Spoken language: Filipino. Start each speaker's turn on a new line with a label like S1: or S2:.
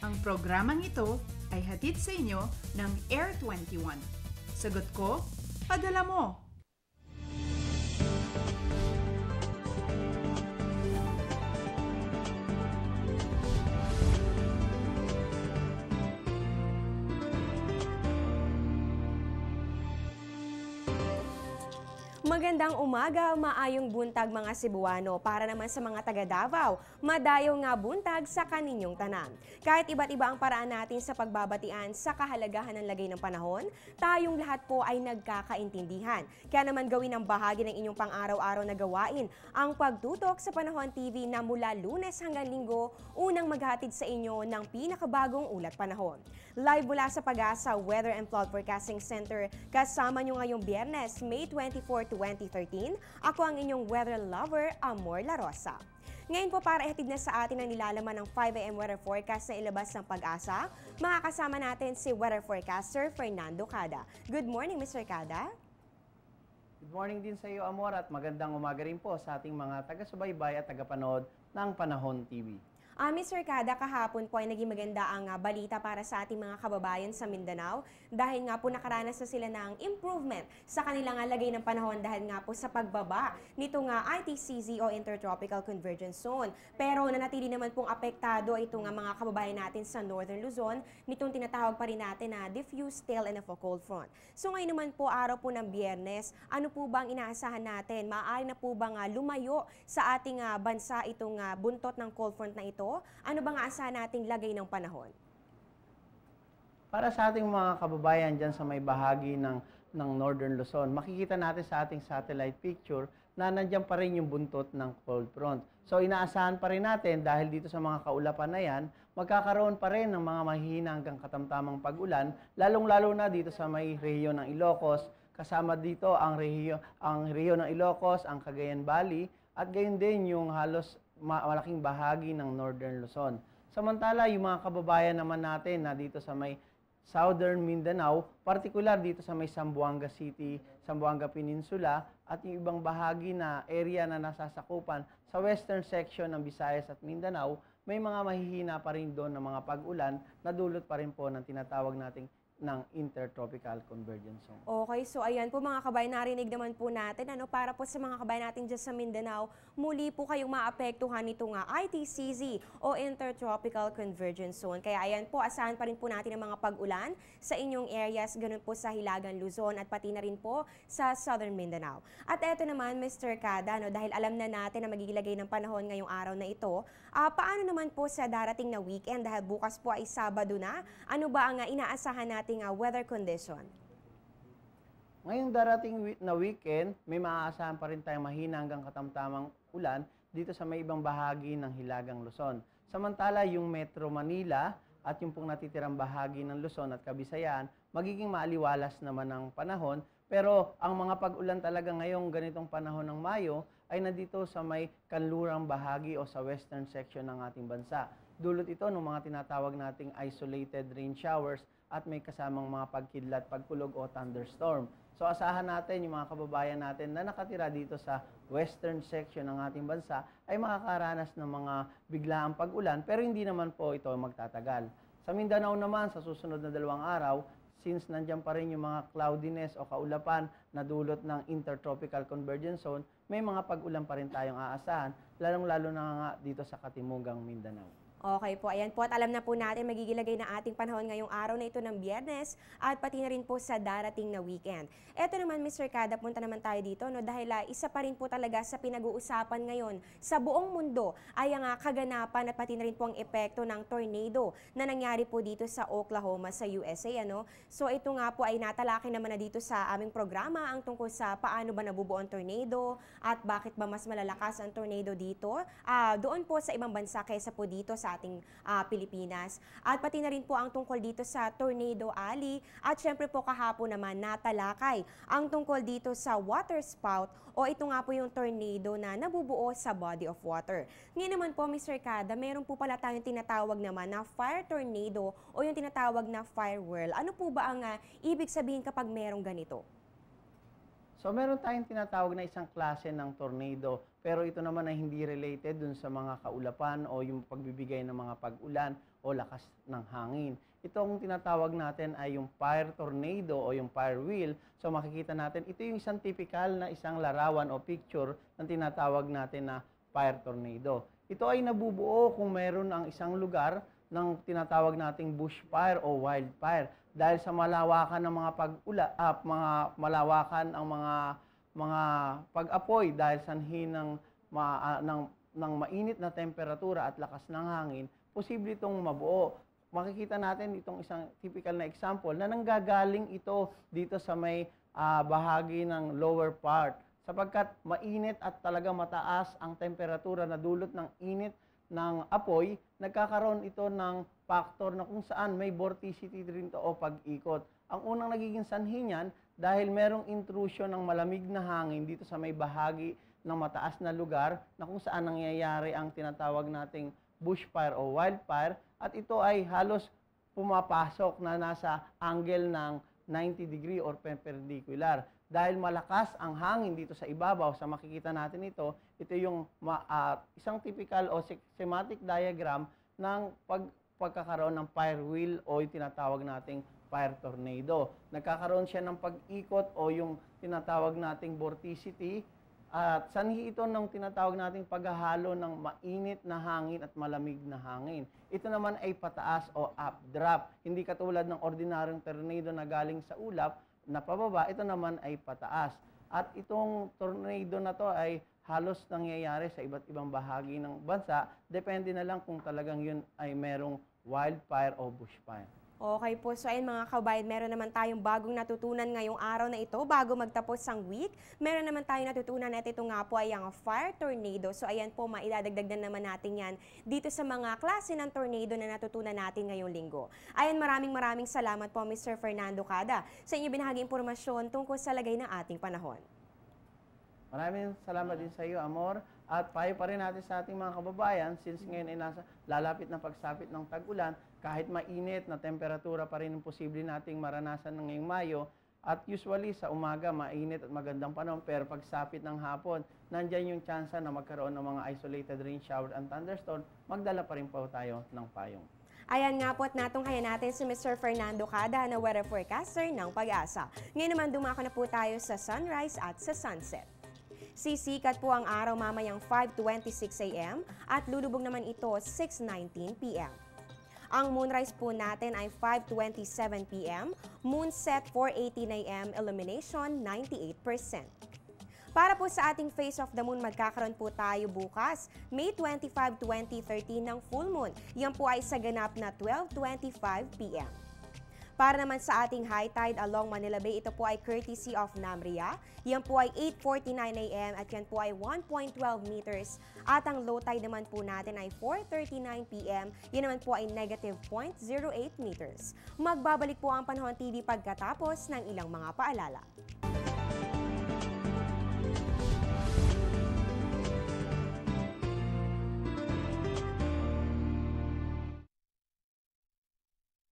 S1: Ang programang ito ay hatid sa inyo ng Air 21. Sagot ko, padala mo!
S2: Magandang umaga, maayong buntag mga Cebuano. Para naman sa mga taga Davao, madayo nga buntag sa kaninyong tanan. Kahit iba't iba ang paraan natin sa pagbabatian sa kahalagahan ng lagay ng panahon, tayong lahat po ay nagkakaintindihan. Kaya naman gawin ang bahagi ng inyong pang-araw-araw na gawain ang pagtutok sa Panahon TV na mula Lunes hanggang Linggo, unang maghatid sa inyo ng pinakabagong ulat panahon. Live mula sa Pag-asa Weather and Flood Forecasting Center, kasama nyo ngayong Biyernes, May 24, 2013. Ako ang inyong weather lover, Amor La Rosa. Ngayon po para ihatid na sa atin ang nilalaman ng 5 AM weather forecast na ilabas ng Pag-asa, makakasama natin si weather forecaster Fernando Cada. Good morning, Mr. Cada.
S3: Good morning din sa iyo, Amor, at magandang umaga rin po sa ating mga taga-subaybay at tagapanood ng Panahon TV.
S2: Mr. Cada, kahapon po ay naging maganda ang balita para sa ating mga kababayan sa Mindanao dahil nga po nakaranas na sila ng improvement sa kanilang lagay ng panahon dahil nga po sa pagbaba nito nga ITCZ o Intertropical Convergence Zone. Pero nanatili naman pong apektado ito nga mga kababayan natin sa Northern Luzon nitong tinatawag pa rin natin na diffuse tail and of a cold front. So ngayon naman po araw po ng Biyernes, ano po bang inaasahan natin? Maaari na po bang lumayo sa ating bansa itong buntot ng cold front na ito? Ano bang aasahan nating lagay ng panahon?
S3: Para sa ating mga kababayan dyan sa may bahagi ng Northern Luzon, makikita natin sa ating satellite picture na nandiyan pa rin yung buntot ng cold front. So inaasahan pa rin natin dahil dito sa mga kaulapan na yan, magkakaroon pa rin ng mga mahihina hanggang katamtamang pag-ulan, lalong-lalo na dito sa may rehiyon ng Ilocos, kasama dito ang rehiyon ng Ilocos, ang Cagayan Valley, at gayon din yung halos malaking bahagi ng Northern Luzon. Samantala, yung mga kababayan naman natin na dito sa may Southern Mindanao, particular dito sa may Zamboanga City, Zamboanga Peninsula, at yung ibang bahagi na area na nasasakupan sa western section ng Visayas at Mindanao, may mga mahihina pa rin doon ng mga pag-ulan na dulot pa rin po ng tinatawag nating ng Intertropical Convergence Zone.
S2: Okay, so ayan po mga kabayan, narinig naman po natin, para po sa mga kabayan natin dyan sa Mindanao, muli po kayong maapektuhan nito nga ITCZ o Intertropical Convergence Zone. Kaya ayan po, asahan pa rin po natin ang mga pag-ulan sa inyong areas, ganun po sa Hilagang Luzon at pati na rin po sa Southern Mindanao. At eto naman, Mr. Cada, dahil alam na natin na magigilagay ng panahon ngayong araw na ito, paano naman po sa darating na weekend dahil bukas po ay Sabado na, ano ba ang inaasahan natin weather condition?
S3: Ngayong darating na weekend, may maaasahan pa rin tayong mahina hanggang katamtamang ulan dito sa may ibang bahagi ng Hilagang Luzon. Samantala, yung Metro Manila at yung pong natitirang bahagi ng Luzon at Kabisayaan, magiging maaliwalas naman ang panahon. Pero ang mga pag-ulan talaga ngayong ganitong panahon ng Mayo ay nandito sa may kanlurang bahagi o sa western section ng ating bansa. Dulot ito ng mga tinatawag nating isolated rain showers at may kasamang mga pagkidlat, pagkulog o thunderstorm. So asahan natin yung mga kababayan natin na nakatira dito sa western section ng ating bansa ay makakaranas ng mga biglaang pag-ulan pero hindi naman po ito magtatagal. Sa Mindanao naman sa susunod na 2 araw, since nandiyan pa rin yung mga cloudiness o kaulapan na dulot ng Intertropical Convergence Zone, may mga pag-ulan pa rin tayong aasahan, lalong-lalo na nga dito sa Katimugang Mindanao.
S2: Okay po, ayan po at alam na po natin magigilagay na ating panahon ngayong araw na ito ng Biyernes at pati na rin po sa darating na weekend. Eto naman Mr. Cada, punta naman tayo dito dahil isa pa rin po talaga sa pinag-uusapan ngayon sa buong mundo ay ang kaganapan at pati na rin po ang epekto ng tornado na nangyari po dito sa Oklahoma sa USA. So ito nga po ay natalakay naman na dito sa aming programa ang tungkol sa paano ba nabubuo ang tornado at bakit ba mas malalakas ang tornado dito doon po sa ibang bansa kaysa po dito sa ating Pilipinas. At pati na rin po ang tungkol dito sa Tornado Alley at syempre po kahapon naman natalakay ang tungkol dito sa water spout o ito nga po yung tornado na nabubuo sa body of water. Ngayon naman po Mr. Cada, meron po pala tayong tinatawag naman na fire tornado o yung tinatawag na fire whirl. Ano po ba ang ibig sabihin kapag merong ganito?
S3: So meron tayong tinatawag na isang klase ng tornado, pero ito naman ay hindi related dun sa mga kaulapan o yung pagbibigay ng mga pag-ulan o lakas ng hangin. Itong tinatawag natin ay yung fire tornado o yung fire wheel. So makikita natin, ito yung isang typical na isang larawan o picture ng tinatawag natin na fire tornado. Ito ay nabubuo kung meron ang isang lugar ng tinatawag nating bushfire o wildfire. Dahil sa malawakan ng mga mga malawakan ang mga pag-apoy dahil sanhi ng mainit na temperatura at lakas ng hangin, posible itong mabuo. Makikita natin itong isang typical na example na nanggagaling ito dito sa may bahagi ng lower part sapagkat mainit at talaga mataas ang temperatura na dulot ng init ng apoy, nagkakaroon ito ng factor na kung saan may vorticity rin to o pag-ikot. Ang unang nagiging sanhi niyan dahil merong intrusion ng malamig na hangin dito sa may bahagi ng mataas na lugar na kung saan nangyayari ang tinatawag nating bushfire o wildfire at ito ay halos pumapasok na nasa angle ng 90 degree or perpendicular. Dahil malakas ang hangin dito sa ibabaw, sa makikita natin ito yung isang typical o schematic diagram ng pagkakaroon ng fire wheel o yung tinatawag nating fire tornado. Nagkakaroon siya ng pag-ikot o yung tinatawag nating vorticity at sanhi ito ng tinatawag nating paghahalo ng mainit na hangin at malamig na hangin. Ito naman ay pataas o updraft. Hindi katulad ng ordinaryong tornado na galing sa ulap na pababa, ito naman ay pataas. At itong tornado na to ay halos nangyayari sa iba't ibang bahagi ng bansa. Depende na lang kung talagang yun ay merong wildfire o bushfire.
S2: Okay po, so ayun mga kabayan, meron naman tayong bagong natutunan ngayong araw na ito bago magtapos ang week. Meron naman tayong natutunan at ito nga po ay ang fire tornado. So ayan po, maidadagdag na naman natin yan dito sa mga klase ng tornado na natutunan natin ngayong linggo. Ayan, maraming salamat po Mr. Fernando Cada sa inyong binahagi impormasyon tungkol sa lagay ng ating panahon.
S3: Maraming salamat din sa iyo, Amor. At payo pa rin natin sa ating mga kababayan, since ngayon ay lalapit na pagsapit ng tag-ulan, kahit mainit na temperatura pa rin ang posible nating maranasan ng ngayong Mayo. At usually sa umaga, mainit at magandang panahon, pero pagsapit ng hapon, nandyan yung tsansa na magkaroon ng mga isolated rain shower and thunderstorm, magdala pa rin po tayo ng payong.
S2: Ayan nga po at natunghayan natin si Mr. Fernando Cada na weather forecaster ng Pag-asa. Ngayon naman dumako na po tayo sa sunrise at sa sunset. Sisikat po ang araw mamayang 5:26 a.m. at lulubog naman ito 6:19 p.m. Ang moonrise po natin ay 5:27 p.m., moonset 4:18 a.m., illumination 98%. Para po sa ating face of the moon, magkakaroon po tayo bukas, May 25, 2013 ng full moon. Yan po ay sa ganap na 12:25 p.m. Para naman sa ating high tide along Manila Bay, ito po ay courtesy of Namria. Yan po ay 8:49 a.m. at yan po ay 1.12 meters. At ang low tide naman po natin ay 4:39 p.m. Yan naman po ay negative 0.08 meters. Magbabalik po ang Panahon TV pagkatapos ng ilang mga paalala.